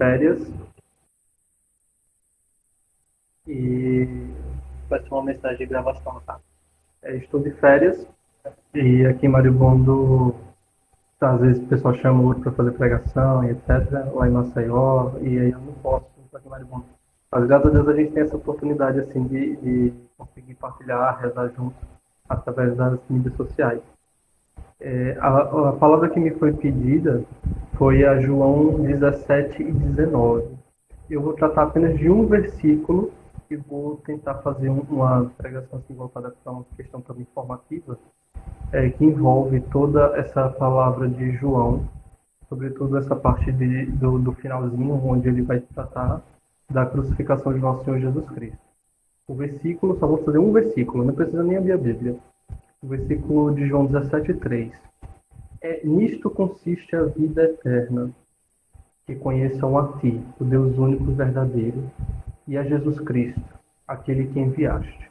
férias e vai ser uma mensagem de gravação, tá? Estou de férias e aqui em Maribondo, às vezes o pessoal chama o outro para fazer pregação e etc. Lá em Maceió, e aí eu não posso estar aqui em Maribondo. Mas graças a Deus a gente tem essa oportunidade assim de conseguir partilhar, rezar juntos através das mídias sociais. A palavra que me foi pedida foi a João 17 e 19. Eu vou tratar apenas de um versículo e vou tentar fazer uma pregação assim, voltada para uma questão também formativa, que envolve toda essa palavra de João, sobretudo essa parte do finalzinho, onde ele vai tratar da crucificação de nosso Senhor Jesus Cristo. O versículo, só vou fazer um versículo, não precisa nem abrir a Bíblia. O versículo de João 17:3. Nisto consiste a vida eterna, que conheçam a Ti, o Deus único e verdadeiro, e a Jesus Cristo, aquele que enviaste.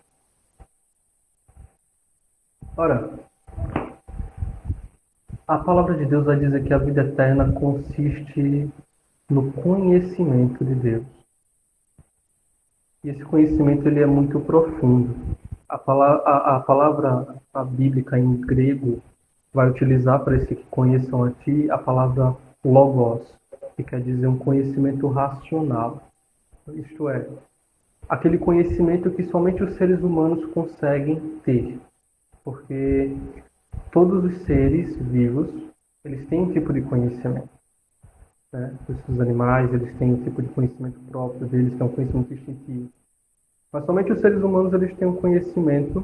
Ora, a palavra de Deus vai dizer que a vida eterna consiste no conhecimento de Deus. E esse conhecimento ele é muito profundo. A palavra bíblica em grego vai utilizar para esse que conheçam a Ti a palavra logos, que quer dizer um conhecimento racional. Isto é, aquele conhecimento que somente os seres humanos conseguem ter. Porque todos os seres vivos, eles têm um tipo de conhecimento. Né? Os animais, eles têm um tipo de conhecimento próprio deles, que é um conhecimento instintivo. Mas somente os seres humanos, eles têm um conhecimento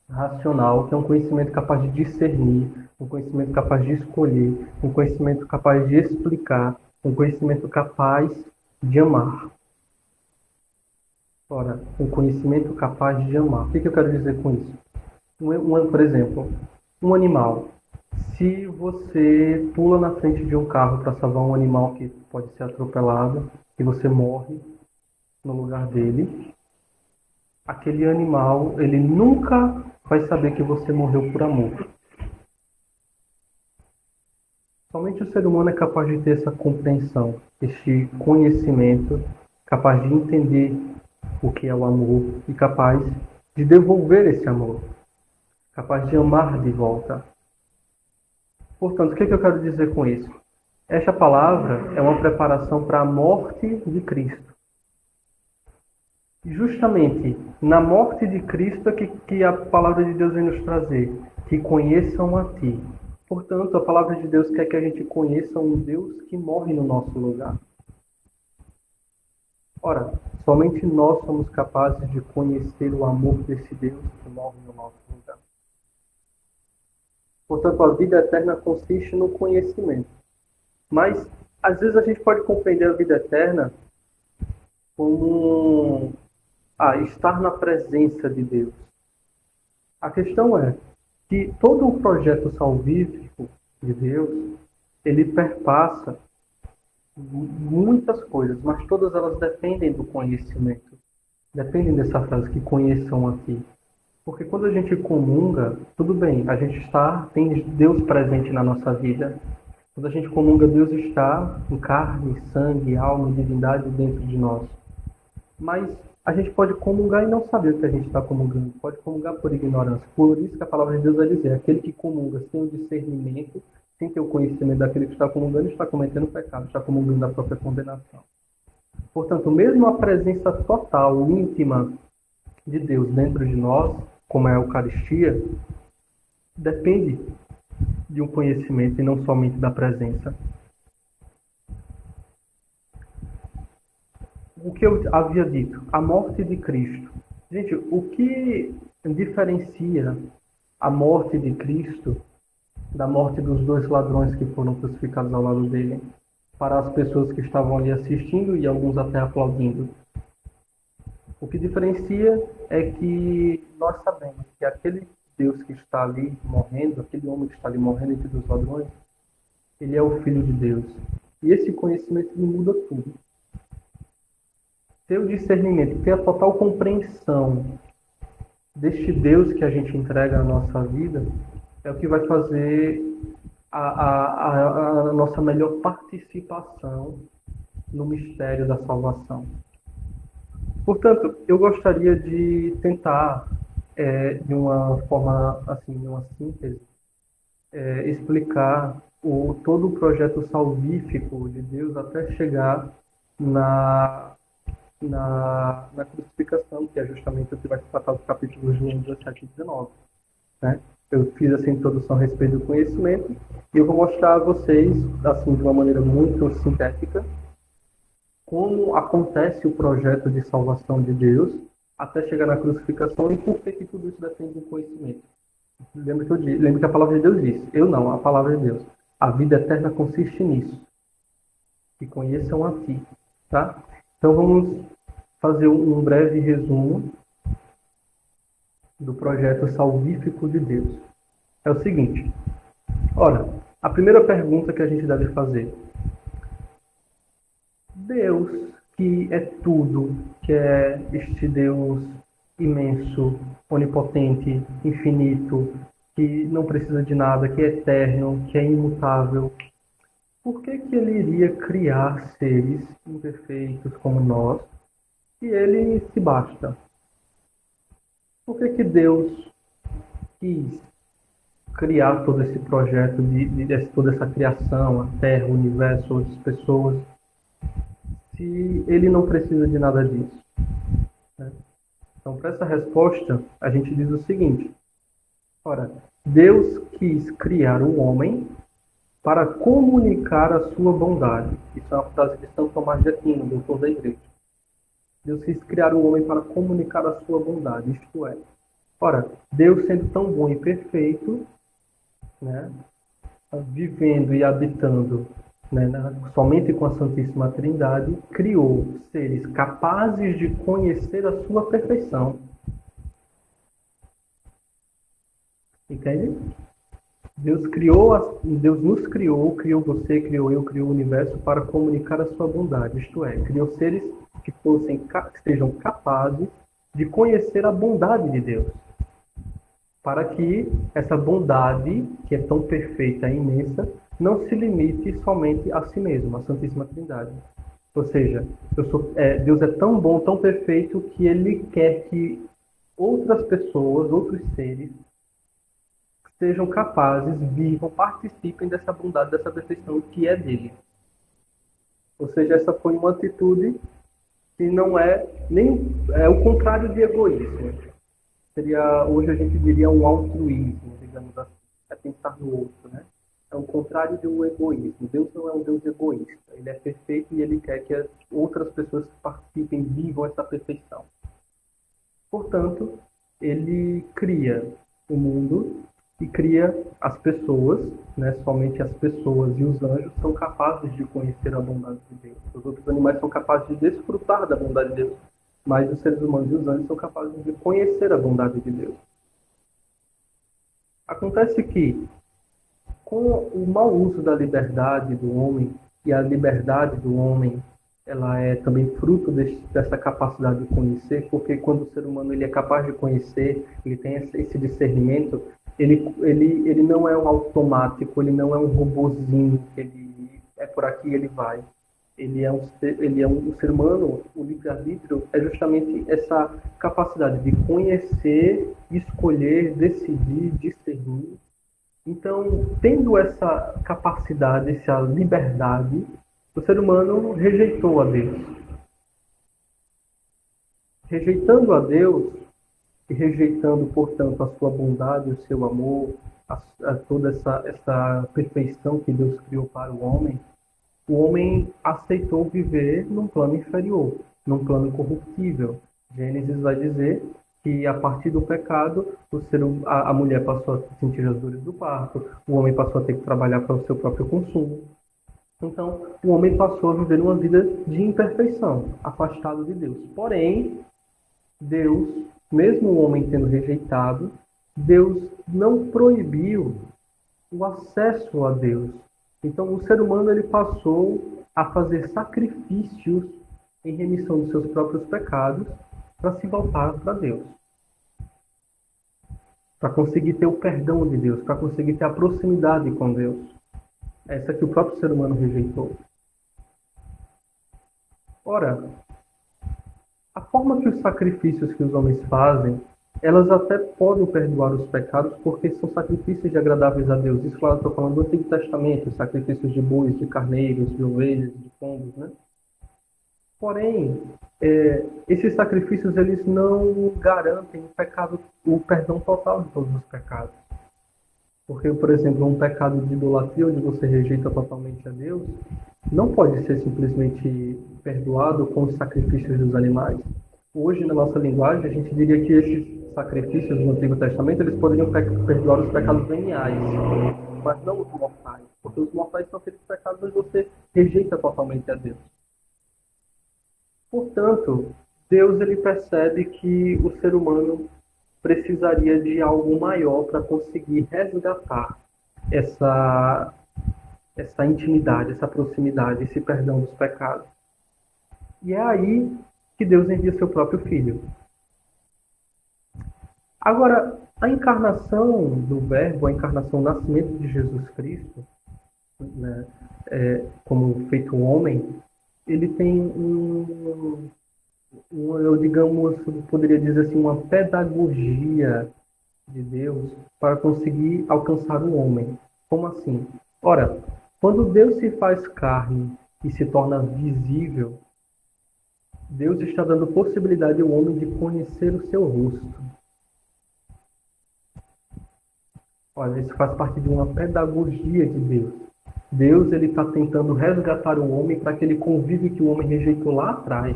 racional, que é um conhecimento capaz de discernir, um conhecimento capaz de escolher, um conhecimento capaz de explicar, um conhecimento capaz de amar. Ora, um conhecimento capaz de amar. O que eu quero dizer com isso? Por exemplo, um animal. Se você pula na frente de um carro para salvar um animal que pode ser atropelado e você morre no lugar dele, aquele animal, ele nunca vai saber que você morreu por amor. Somente o ser humano é capaz de ter essa compreensão, este conhecimento, capaz de entender o que é o amor e capaz de devolver esse amor, capaz de amar de volta. Portanto, o que eu quero dizer com isso? Esta palavra é uma preparação para a morte de Cristo. E justamente na morte de Cristo é que a palavra de Deus vem nos trazer, que conheçam a Ti. Portanto, a palavra de Deus quer que a gente conheça um Deus que morre no nosso lugar. Ora, somente nós somos capazes de conhecer o amor desse Deus que morre no nosso lugar. Portanto, a vida eterna consiste no conhecimento. Mas, às vezes, a gente pode compreender a vida eterna como estar na presença de Deus. A questão é que todo o projeto salvífico de Deus, ele perpassa muitas coisas, mas todas elas dependem do conhecimento. Dependem dessa frase, que conheçam aqui. Porque quando a gente comunga, tudo bem, a gente tem Deus presente na nossa vida. Quando a gente comunga, Deus está em carne, sangue, alma e divindade dentro de nós. Mas a gente pode comungar e não saber o que a gente está comungando. Pode comungar por ignorância. Por isso que a palavra de Deus vai dizer, aquele que comunga sem o discernimento, sem ter o conhecimento daquele que está comungando, está cometendo pecado, está comungando a própria condenação. Portanto, mesmo a presença total, íntima de Deus dentro de nós, como é a Eucaristia, depende de um conhecimento e não somente da presença. O que eu havia dito, a morte de Cristo. Gente, o que diferencia a morte de Cristo da morte dos dois ladrões que foram crucificados ao lado dele, para as pessoas que estavam ali assistindo e alguns até aplaudindo? O que diferencia é que nós sabemos que aquele Deus que está ali morrendo, aquele homem que está ali morrendo entre os ladrões, ele é o Filho de Deus. E esse conhecimento ele muda tudo. Ter o discernimento, ter a total compreensão deste Deus que a gente entrega à nossa vida, é o que vai fazer a nossa melhor participação no mistério da salvação. Portanto, eu gostaria de tentar, de uma forma, assim, de uma síntese, explicar todo o projeto salvífico de Deus até chegar na crucificação, que é justamente o que vai se tratar dos capítulos de 1, 17 e 19. Né? Eu fiz essa introdução a respeito do conhecimento e eu vou mostrar a vocês, assim, de uma maneira muito sintética, como acontece o projeto de salvação de Deus até chegar na crucificação e por que tudo isso depende do conhecimento. Lembra que a palavra de Deus diz, eu não, a palavra de Deus. A vida eterna consiste nisso, que conheçam a ti. Tá? Então vamos fazer um breve resumo do projeto salvífico de Deus. É o seguinte, ora, a primeira pergunta que a gente deve fazer: Deus, que é tudo, que é este Deus imenso, onipotente, infinito, que não precisa de nada, que é eterno, que é imutável, por que ele iria criar seres imperfeitos como nós e ele se basta? Por que Deus quis criar todo esse projeto, toda essa criação, a Terra, o universo, as pessoas, se ele não precisa de nada disso? Né? Então, para essa resposta, a gente diz o seguinte: ora, Deus quis criar o homem para comunicar a sua bondade. Isso é uma frase de São Tomás de Aquino, doutor da Igreja. Deus quis criar o homem para comunicar a sua bondade, isto é, ora, Deus sendo tão bom e perfeito, né, vivendo e habitando, né, somente com a Santíssima Trindade, criou seres capazes de conhecer a sua perfeição. Entende? Deus nos criou você, criou eu, criou o universo para comunicar a sua bondade. Isto é, criou seres que sejam capazes de conhecer a bondade de Deus. Para que essa bondade, que é tão perfeita e imensa, não se limite somente a si mesmo, a Santíssima Trindade. Ou seja, Deus é tão bom, tão perfeito, que Ele quer que outras pessoas, outros seres, sejam capazes, vivam, participem dessa bondade, dessa perfeição que é dele. Ou seja, essa foi uma atitude que não é nem o contrário de egoísmo. Hoje a gente diria um altruísmo, digamos assim, é pensar no outro, né? É o contrário do egoísmo. Deus não é um Deus egoísta. Ele é perfeito e ele quer que outras pessoas participem, vivam essa perfeição. Portanto, ele cria o mundo e cria as pessoas, né? Somente as pessoas e os anjos são capazes de conhecer a bondade de Deus. Os outros animais são capazes de desfrutar da bondade de Deus, mas os seres humanos e os anjos são capazes de conhecer a bondade de Deus. Acontece que, com o mau uso da liberdade do homem, e a liberdade do homem ela é também fruto dessa capacidade de conhecer, porque quando o ser humano ele é capaz de conhecer, ele tem esse discernimento, ele não é um automático, ele não é um robozinho, que ele é por aqui e ele vai. Ele é um ser humano, o livre-arbítrio é justamente essa capacidade de conhecer, escolher, decidir, discernir. Então, tendo essa capacidade, essa liberdade, o ser humano rejeitou a Deus. Rejeitando a Deus, e rejeitando, portanto, a sua bondade, o seu amor, toda essa perfeição que Deus criou para o homem aceitou viver num plano inferior, num plano corruptível. Gênesis vai dizer que a partir do pecado, a mulher passou a sentir as dores do parto, o homem passou a ter que trabalhar para o seu próprio consumo. Então, o homem passou a viver uma vida de imperfeição, afastado de Deus. Porém, Deus, mesmo o homem tendo rejeitado, Deus não proibiu o acesso a Deus. Então, o ser humano ele passou a fazer sacrifícios em remissão dos seus próprios pecados para se voltar para Deus. Para conseguir ter o perdão de Deus, para conseguir ter a proximidade com Deus. Essa que o próprio ser humano rejeitou. Ora, a forma que os sacrifícios que os homens fazem, elas até podem perdoar os pecados porque são sacrifícios de agradáveis a Deus. Isso, claro, estou falando do Antigo Testamento, sacrifícios de bois, de carneiros, de ovelhas, de pombos, né? Porém, esses sacrifícios eles não garantem o perdão total de todos os pecados. Porque, por exemplo, um pecado de idolatria, onde você rejeita totalmente a Deus, não pode ser simplesmente perdoado com os sacrifícios dos animais. Hoje, na nossa linguagem, a gente diria que esses sacrifícios do Antigo Testamento, eles poderiam perdoar os pecados veniais, mas não os mortais. Porque os mortais são aqueles pecados onde você rejeita totalmente a Deus. Portanto, Deus ele percebe que o ser humano precisaria de algo maior para conseguir resgatar essa intimidade, essa proximidade, esse perdão dos pecados. E é aí que Deus envia seu próprio Filho. Agora, a encarnação do Verbo, a encarnação, o nascimento de Jesus Cristo, né, como feito homem, ele tem eu digamos, poderia dizer assim, uma pedagogia de Deus para conseguir alcançar o homem. Como assim? Ora, quando Deus se faz carne e se torna visível, Deus está dando possibilidade ao homem de conhecer o seu rosto. Olha, isso faz parte de uma pedagogia de Deus. Deus ele está tentando resgatar o homem para aquele convívio que o homem rejeitou lá atrás.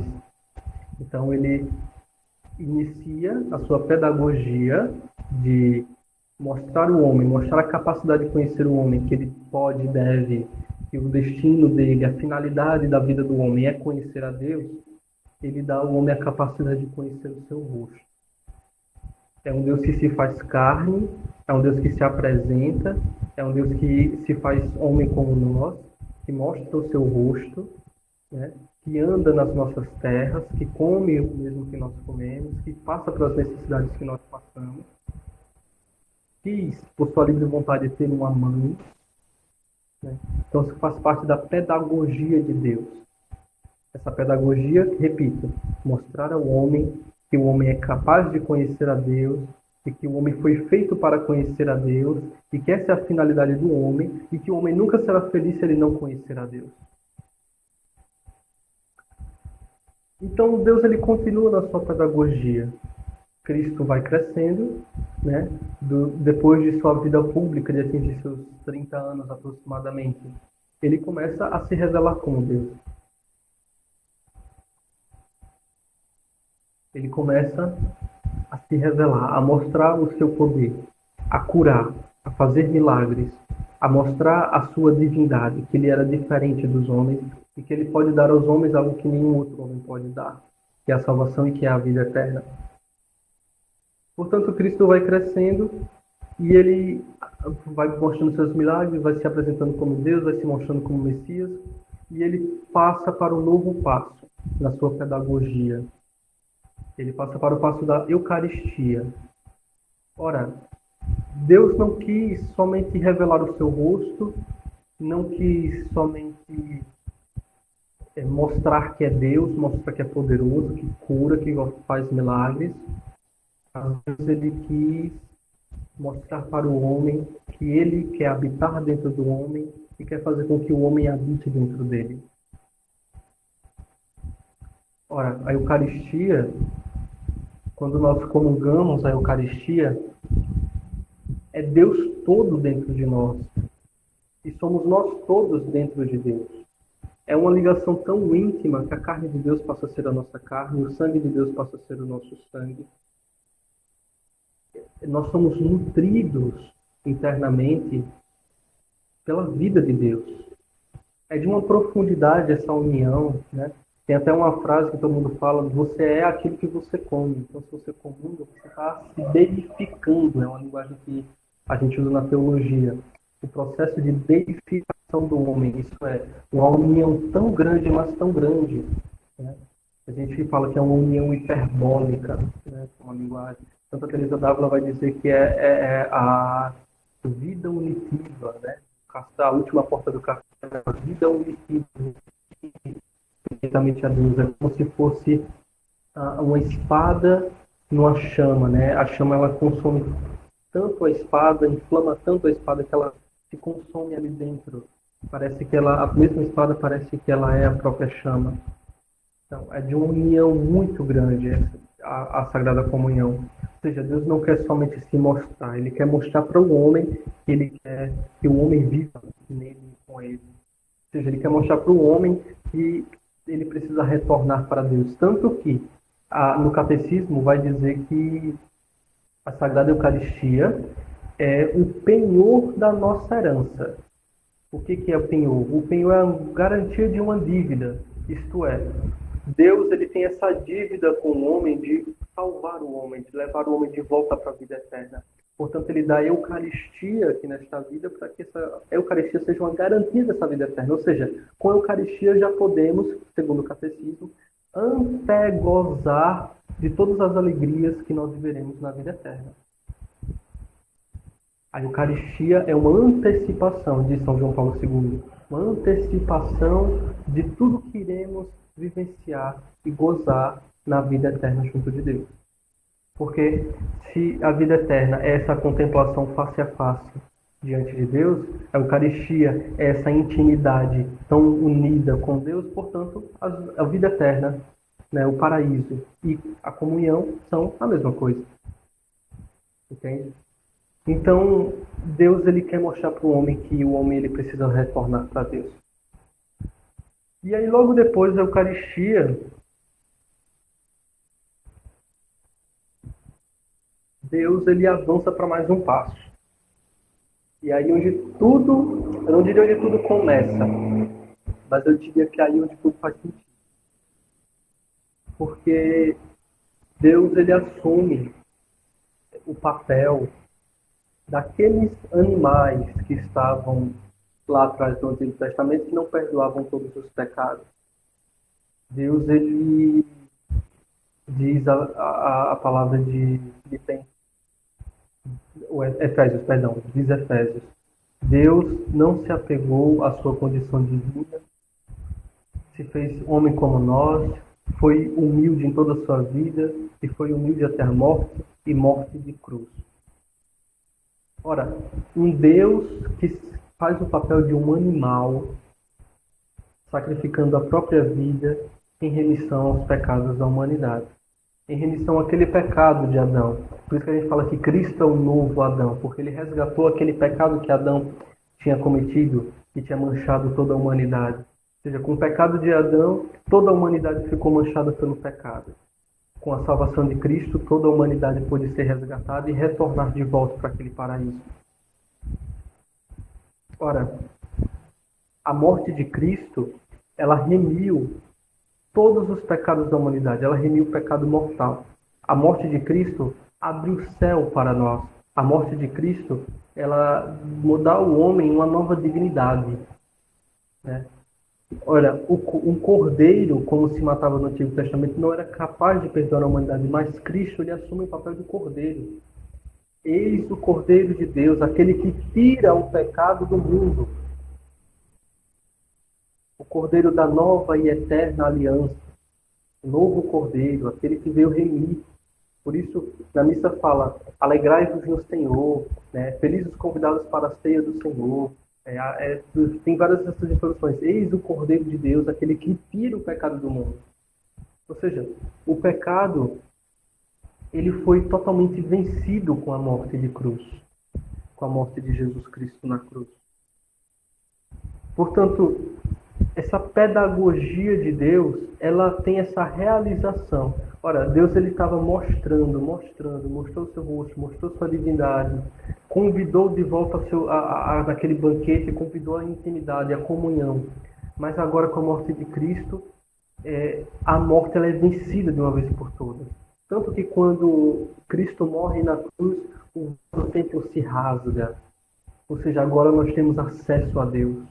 Então ele inicia a sua pedagogia de mostrar o homem, mostrar a capacidade de conhecer o homem, que ele pode, deve, que o destino dele, a finalidade da vida do homem é conhecer a Deus. Ele dá ao homem a capacidade de conhecer o seu rosto. É um Deus que se faz carne, é um Deus que se apresenta, é um Deus que se faz homem como nós, que mostra o seu rosto, né? Que anda nas nossas terras, que come o mesmo que nós comemos, que passa pelas necessidades que nós passamos, quis, por sua livre vontade, ter uma mãe. Né? Então, isso faz parte da pedagogia de Deus. Essa pedagogia, repito, mostrar ao homem que o homem é capaz de conhecer a Deus, e que o homem foi feito para conhecer a Deus, e que essa é a finalidade do homem, e que o homem nunca será feliz se ele não conhecer a Deus. Então, Deus ele continua na sua pedagogia. Cristo vai crescendo, né? Depois de sua vida pública, de atingir seus 30 anos aproximadamente, ele começa a se revelar como Deus. Ele começa a se revelar, a mostrar o seu poder, a curar, a fazer milagres, a mostrar a sua divindade, que ele era diferente dos homens e que ele pode dar aos homens algo que nenhum outro homem pode dar, que é a salvação e que é a vida eterna. Portanto, Cristo vai crescendo e ele vai mostrando seus milagres, vai se apresentando como Deus, vai se mostrando como Messias, e ele passa para um novo passo na sua pedagogia. Ele passa para o passo da Eucaristia. Ora, Deus não quis somente revelar o seu rosto, não quis somente mostrar que é Deus, mostrar que é poderoso, que cura, que faz milagres. Às vezes ele quis mostrar para o homem que ele quer habitar dentro do homem e quer fazer com que o homem habite dentro dele. Ora, a Eucaristia, quando nós comungamos a Eucaristia, é Deus todo dentro de nós. E somos nós todos dentro de Deus. É uma ligação tão íntima que a carne de Deus passa a ser a nossa carne, o sangue de Deus passa a ser o nosso sangue. Nós somos nutridos internamente pela vida de Deus. É de uma profundidade essa união, né? Tem até uma frase que todo mundo fala: você é aquilo que você come. Então, se você comunga, você está se deificando. É uma linguagem que a gente usa na teologia. O processo de deificação do homem. Isso é uma união tão grande, mas tão grande, né? A gente fala que é uma união hiperbólica, né? Uma linguagem. Santa Teresa d'Ávila vai dizer que é a vida unitiva, né? A última porta do café é a vida unitiva. perfeitamente a Deus. É como se fosse uma espada numa chama, né? A chama ela consome tanto a espada, inflama tanto a espada que ela se consome ali dentro. Parece que ela, a mesma espada parece que ela é a própria chama. Então, é de uma união muito grande a Sagrada Comunhão. Ou seja, Deus não quer somente se mostrar, Ele quer mostrar para o homem que Ele quer que o homem viva nele e com Ele. Ou seja, Ele quer mostrar para o homem que ele precisa retornar para Deus. Tanto que no Catecismo vai dizer que a Sagrada Eucaristia é o penhor da nossa herança. O que é o penhor? O penhor é a garantia de uma dívida. Isto é, Deus ele tem essa dívida com o homem de salvar o homem, de levar o homem de volta para a vida eterna. Portanto, ele dá a Eucaristia aqui nesta vida para que essa Eucaristia seja uma garantia dessa vida eterna. Ou seja, com a Eucaristia já podemos, segundo o Catecismo, antegozar de todas as alegrias que nós viveremos na vida eterna. A Eucaristia é uma antecipação, diz São João Paulo II, uma antecipação de tudo que iremos vivenciar e gozar na vida eterna junto de Deus. Porque se a vida eterna é essa contemplação face a face diante de Deus, a Eucaristia é essa intimidade tão unida com Deus, portanto, a vida eterna, né, o paraíso e a comunhão são a mesma coisa. Entende? Então, Deus ele quer mostrar para o homem que o homem ele precisa retornar para Deus. E aí, logo depois da Eucaristia, Deus ele avança para mais um passo. E aí onde tudo, eu não diria onde tudo começa, mas eu diria que aí onde tudo faz sentido. Porque Deus ele assume o papel daqueles animais que estavam lá atrás do Antigo Testamento que não perdoavam todos os pecados. Deus ele diz a palavra de Efésios, perdão, diz Efésios. Deus não se apegou à sua condição divina, se fez homem como nós, foi humilde em toda a sua vida e foi humilde até a morte e morte de cruz. Ora, um Deus que faz o papel de um animal, sacrificando a própria vida em remissão aos pecados da humanidade. Em remissão àquele pecado de Adão. Por isso que a gente fala que Cristo é o novo Adão, porque ele resgatou aquele pecado que Adão tinha cometido, que tinha manchado toda a humanidade. Ou seja, com o pecado de Adão, toda a humanidade ficou manchada pelo pecado. Com a salvação de Cristo, toda a humanidade pôde ser resgatada e retornar de volta para aquele paraíso. Ora, a morte de Cristo, ela remiu todos os pecados da humanidade, ela remiu o pecado mortal. A morte de Cristo abre o céu para nós. A morte de Cristo, ela dá ao homem uma nova dignidade, né? Olha, um cordeiro, como se matava no Antigo Testamento, não era capaz de perdoar a humanidade, mas Cristo ele assume o papel de cordeiro. Eis o Cordeiro de Deus, aquele que tira o pecado do mundo. O Cordeiro da nova e eterna aliança. O novo Cordeiro, aquele que veio remir. Por isso, na missa fala, alegrai-vos no Senhor, né? Felizes os convidados para a ceia do Senhor. Tem várias dessas informações. Eis o Cordeiro de Deus, aquele que tira o pecado do mundo. Ou seja, o pecado ele foi totalmente vencido com a morte de cruz, com a morte de Jesus Cristo na cruz. Portanto, essa pedagogia de Deus, ela tem essa realização. Ora, Deus ele estava mostrou o seu rosto, mostrou sua divindade, convidou de volta naquele banquete, convidou a intimidade, a comunhão. Mas agora com a morte de Cristo, a morte ela é vencida de uma vez por todas. Tanto que quando Cristo morre na cruz, o templo se rasga. Ou seja, agora nós temos acesso a Deus.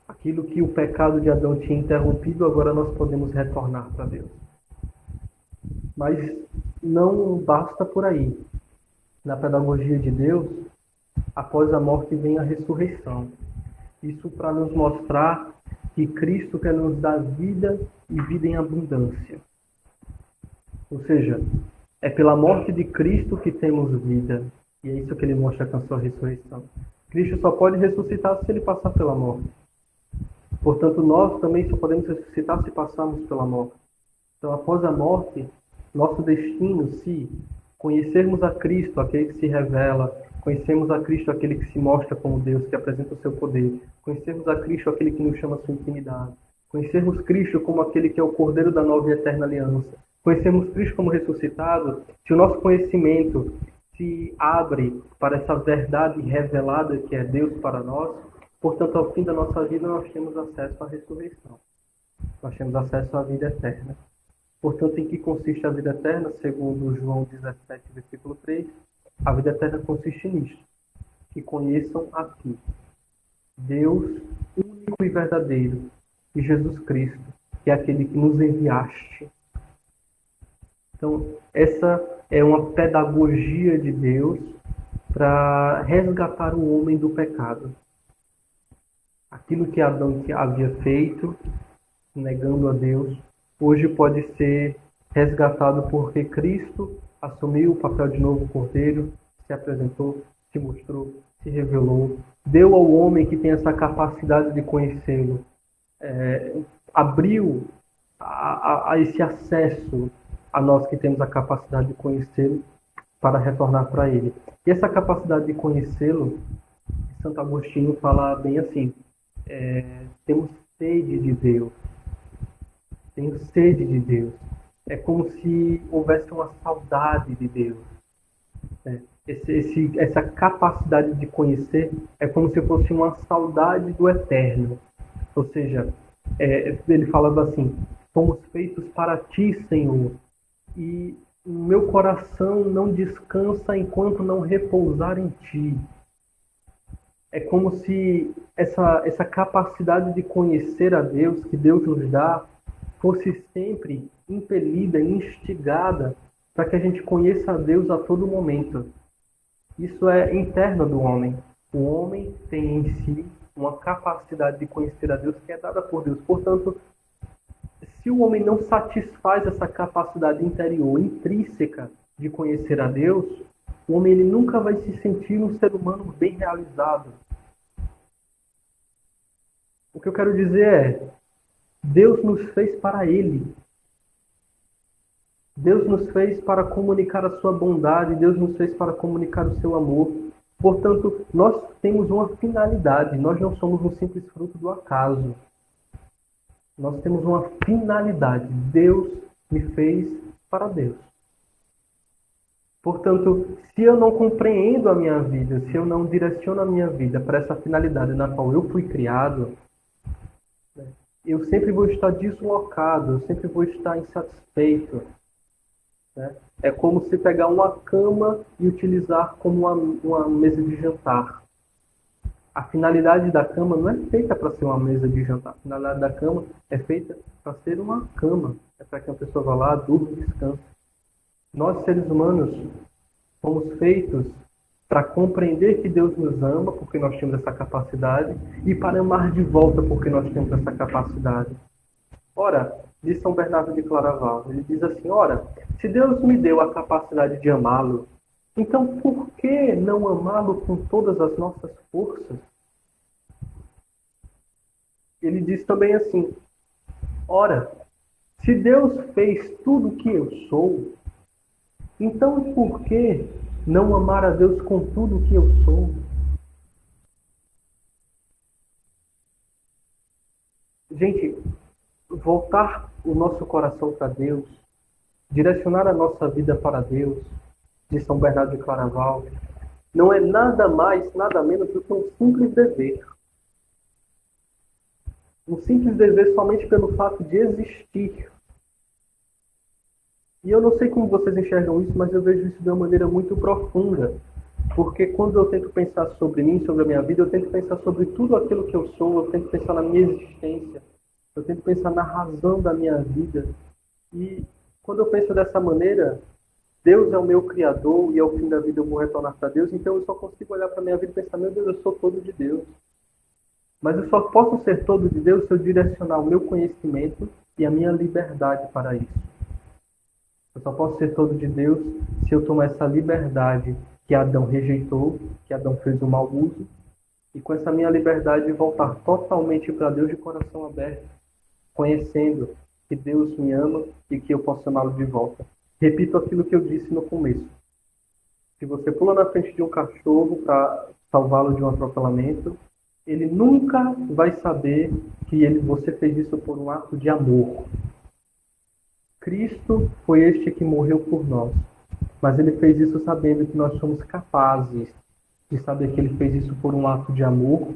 Aquilo que o pecado de Adão tinha interrompido, agora nós podemos retornar para Deus. Mas não basta por aí. Na pedagogia de Deus, após a morte vem a ressurreição. Isso para nos mostrar que Cristo quer nos dar vida e vida em abundância. Ou seja, é pela morte de Cristo que temos vida. E é isso que ele mostra com a sua ressurreição. Cristo só pode ressuscitar se ele passar pela morte. Portanto, nós também só podemos ressuscitar se passarmos pela morte. Então, após a morte, nosso destino, se conhecermos a Cristo, aquele que se revela, conhecermos a Cristo, aquele que se mostra como Deus, que apresenta o seu poder, conhecermos a Cristo, aquele que nos chama a sua intimidade, conhecermos Cristo como aquele que é o Cordeiro da nova e eterna aliança, conhecermos Cristo como ressuscitado, se o nosso conhecimento se abre para essa verdade revelada que é Deus para nós, portanto, ao fim da nossa vida, nós temos acesso à ressurreição. Nós temos acesso à vida eterna. Portanto, em que consiste a vida eterna? Segundo João 17, versículo 3, a vida eterna consiste nisto: que conheçam a Ti, Deus único e verdadeiro, e Jesus Cristo, que é aquele que nos enviaste. Então, essa é uma pedagogia de Deus para resgatar o homem do pecado. Aquilo que Adão havia feito, negando a Deus, hoje pode ser resgatado porque Cristo assumiu o papel de novo cordeiro, se apresentou, se mostrou, se revelou, deu ao homem que tem essa capacidade de conhecê-lo, abriu a esse acesso a nós que temos a capacidade de conhecê-lo para retornar para ele. E essa capacidade de conhecê-lo, Santo Agostinho fala bem assim, temos sede de Deus. Tenho sede de Deus. É como se houvesse uma saudade de Deus. Essa capacidade de conhecer é como se fosse uma saudade do eterno. Ou seja, ele falando assim, fomos feitos para Ti, Senhor, e o meu coração não descansa enquanto não repousar em Ti. É como se essa capacidade de conhecer a Deus, que Deus nos dá, fosse sempre impelida, instigada, para que a gente conheça a Deus a todo momento. Isso é interno do homem. O homem tem em si uma capacidade de conhecer a Deus que é dada por Deus. Portanto, se o homem não satisfaz essa capacidade interior, intrínseca de conhecer a Deus, o homem ele nunca vai se sentir um ser humano bem realizado. O que eu quero dizer é, Deus nos fez para Ele. Deus nos fez para comunicar a sua bondade, Deus nos fez para comunicar o seu amor. Portanto, nós temos uma finalidade, nós não somos um simples fruto do acaso. Nós temos uma finalidade. Deus me fez para Deus. Portanto, se eu não compreendo a minha vida, se eu não direciono a minha vida para essa finalidade na qual eu fui criado, eu sempre vou estar deslocado, eu sempre vou estar insatisfeito. É como se pegar uma cama e utilizar como uma mesa de jantar. A finalidade da cama não é feita para ser uma mesa de jantar. A finalidade da cama é feita para ser uma cama. É para que a pessoa vá lá, durma e descanse. Nós, seres humanos, fomos feitos para compreender que Deus nos ama, porque nós temos essa capacidade, e para amar de volta, porque nós temos essa capacidade. Ora, diz São Bernardo de Claraval, ele diz assim, ora, se Deus me deu a capacidade de amá-lo, então por que não amá-lo com todas as nossas forças? Ele diz também assim, ora, se Deus fez tudo o que eu sou, então por que não amar a Deus com tudo o que eu sou? Gente, voltar o nosso coração para Deus, direcionar a nossa vida para Deus, de São Bernardo de Claraval, não é nada mais, nada menos do que um simples dever. Um simples dever somente pelo fato de existir. E eu não sei como vocês enxergam isso, mas eu vejo isso de uma maneira muito profunda. Porque quando eu tento pensar sobre mim, sobre a minha vida, eu tento pensar sobre tudo aquilo que eu sou, eu tento pensar na minha existência, eu tento pensar na razão da minha vida. E quando eu penso dessa maneira, Deus é o meu Criador e ao fim da vida eu vou retornar para Deus, então eu só consigo olhar para a minha vida e pensar, meu Deus, eu sou todo de Deus. Mas eu só posso ser todo de Deus se eu direcionar o meu conhecimento e a minha liberdade para isso. Eu só posso ser todo de Deus se eu tomar essa liberdade que Adão rejeitou, que Adão fez um mau uso, e com essa minha liberdade voltar totalmente para Deus de coração aberto, conhecendo que Deus me ama e que eu posso amá-lo de volta. Repito aquilo que eu disse no começo. Se você pula na frente de um cachorro para salvá-lo de um atropelamento, ele nunca vai saber que você fez isso por um ato de amor. Cristo foi este que morreu por nós, mas ele fez isso sabendo que nós somos capazes de saber que ele fez isso por um ato de amor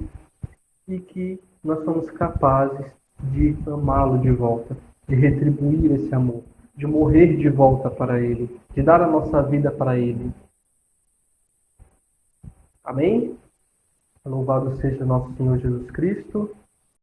e que nós somos capazes de amá-lo de volta, de retribuir esse amor, de morrer de volta para ele, de dar a nossa vida para ele. Amém? Louvado seja nosso Senhor Jesus Cristo.